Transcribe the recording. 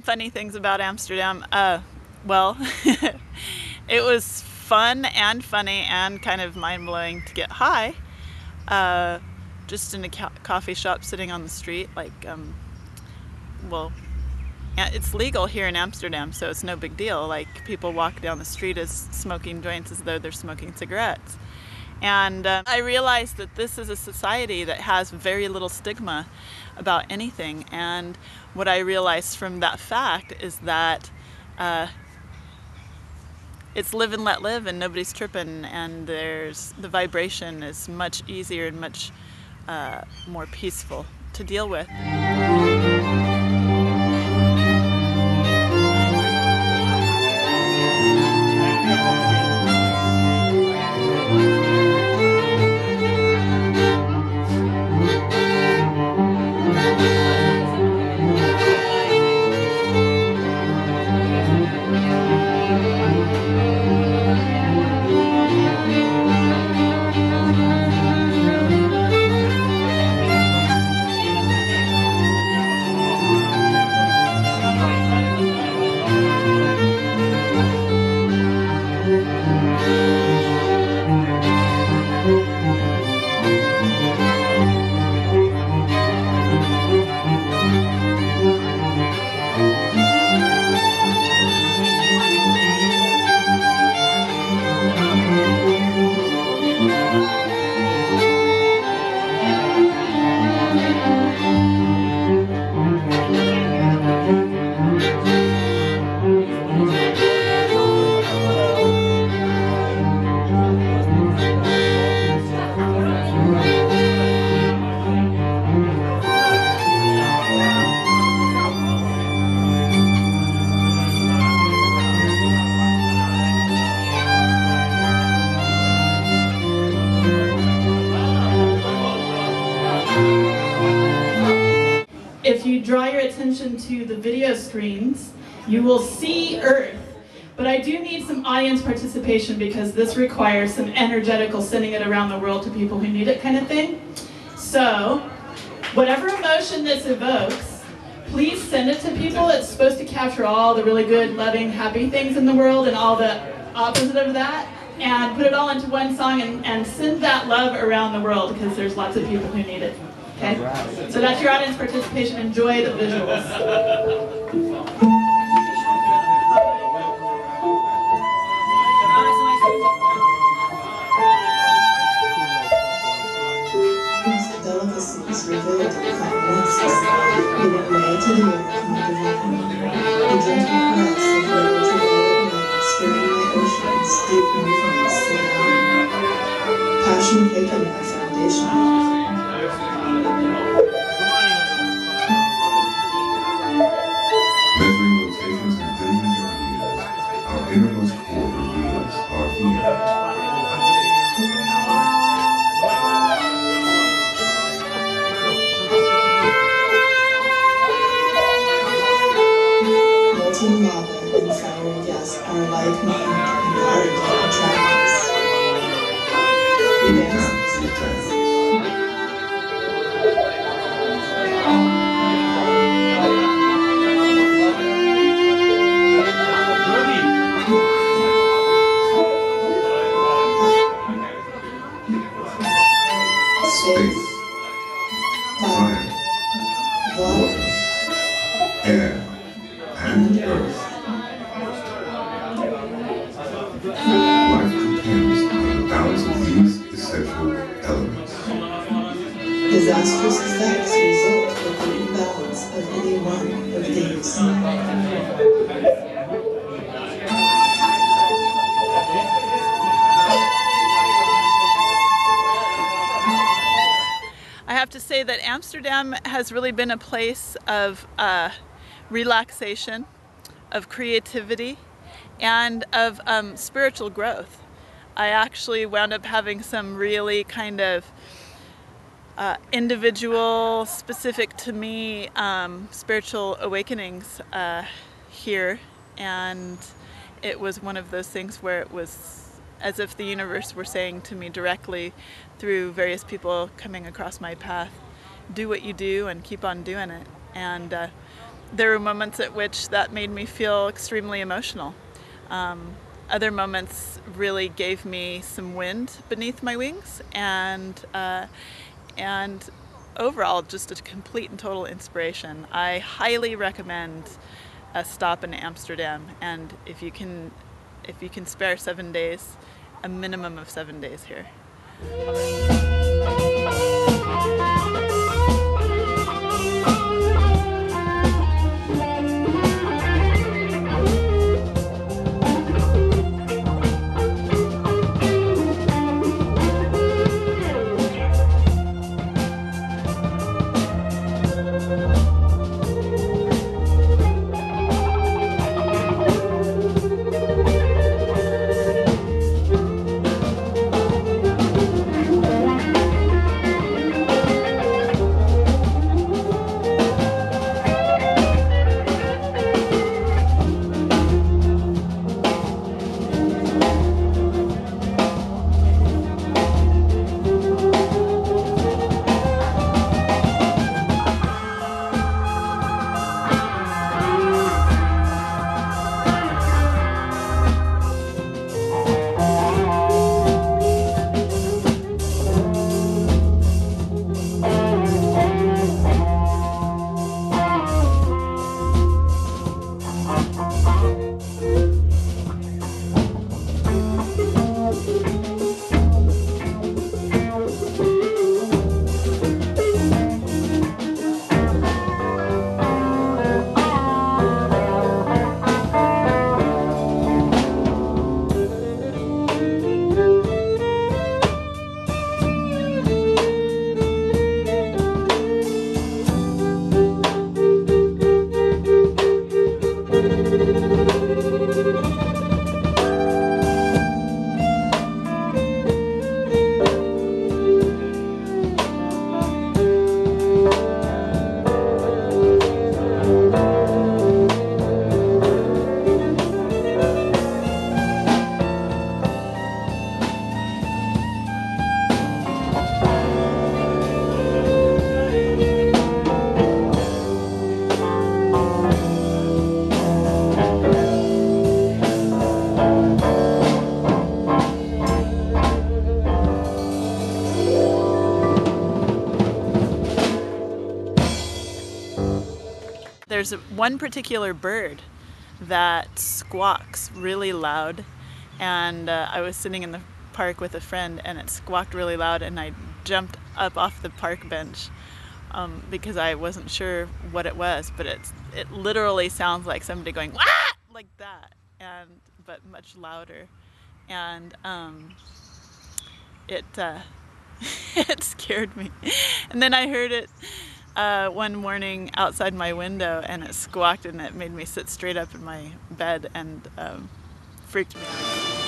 Funny things about Amsterdam. Well, it was fun and funny and kind of mind-blowing to get high. Just in a coffee shop sitting on the street, like, well, it's legal here in Amsterdam, so it's no big deal. Like, people walk down the street as smoking joints as though they're smoking cigarettes. And I realized that this is a society that has very little stigma about anything. And what I realized from that fact is that it's live and let live, and nobody's tripping, and the vibration is much easier and much more peaceful to deal with. If you draw your attention to the video screens, you will see Earth. But I do need some audience participation because this requires some energetical sending it around the world to people who need it kind of thing. So, whatever emotion this evokes, please send it to people. It's supposed to capture all the really good, loving, happy things in the world and all the opposite of that, and put it all into one song and send that love around the world because there's lots of people who need it. Okay? So that's your audience participation. Enjoy the visuals. Delicacies revealed in kindness, giving way to the earth, my divine. The gentle caress of rivers of old rain, stirring my oceans, deep movements that passion taken my foundation. Measuring rotations in billions of years, our innermost core reveals our here. Molten lava and fiery gas are like mind and heart attract us. We dance We dance. Space, fire, water, air, and earth. Life depends on the balance of these essential elements. disastrous effects result from the imbalance of any one of these. I have to say that Amsterdam has really been a place of relaxation, of creativity, and of spiritual growth. I actually wound up having some really kind of individual, specific to me, spiritual awakenings here, and it was one of those things where it was as if the universe were saying to me directly through various people coming across my path, do what you do and keep on doing it. And there were moments at which that made me feel extremely emotional. Other moments really gave me some wind beneath my wings, and overall just a complete and total inspiration. I highly recommend a stop in Amsterdam, and if you can spare 7 days, a minimum of 7 days here. there's one particular bird that squawks really loud, and I was sitting in the park with a friend and it squawked really loud, and I jumped up off the park bench because I wasn't sure what it was, but it literally sounds like somebody going wah like that, and but much louder, and it it scared me. And then I heard it one morning outside my window, and it squawked, and it made me sit straight up in my bed and freaked me out.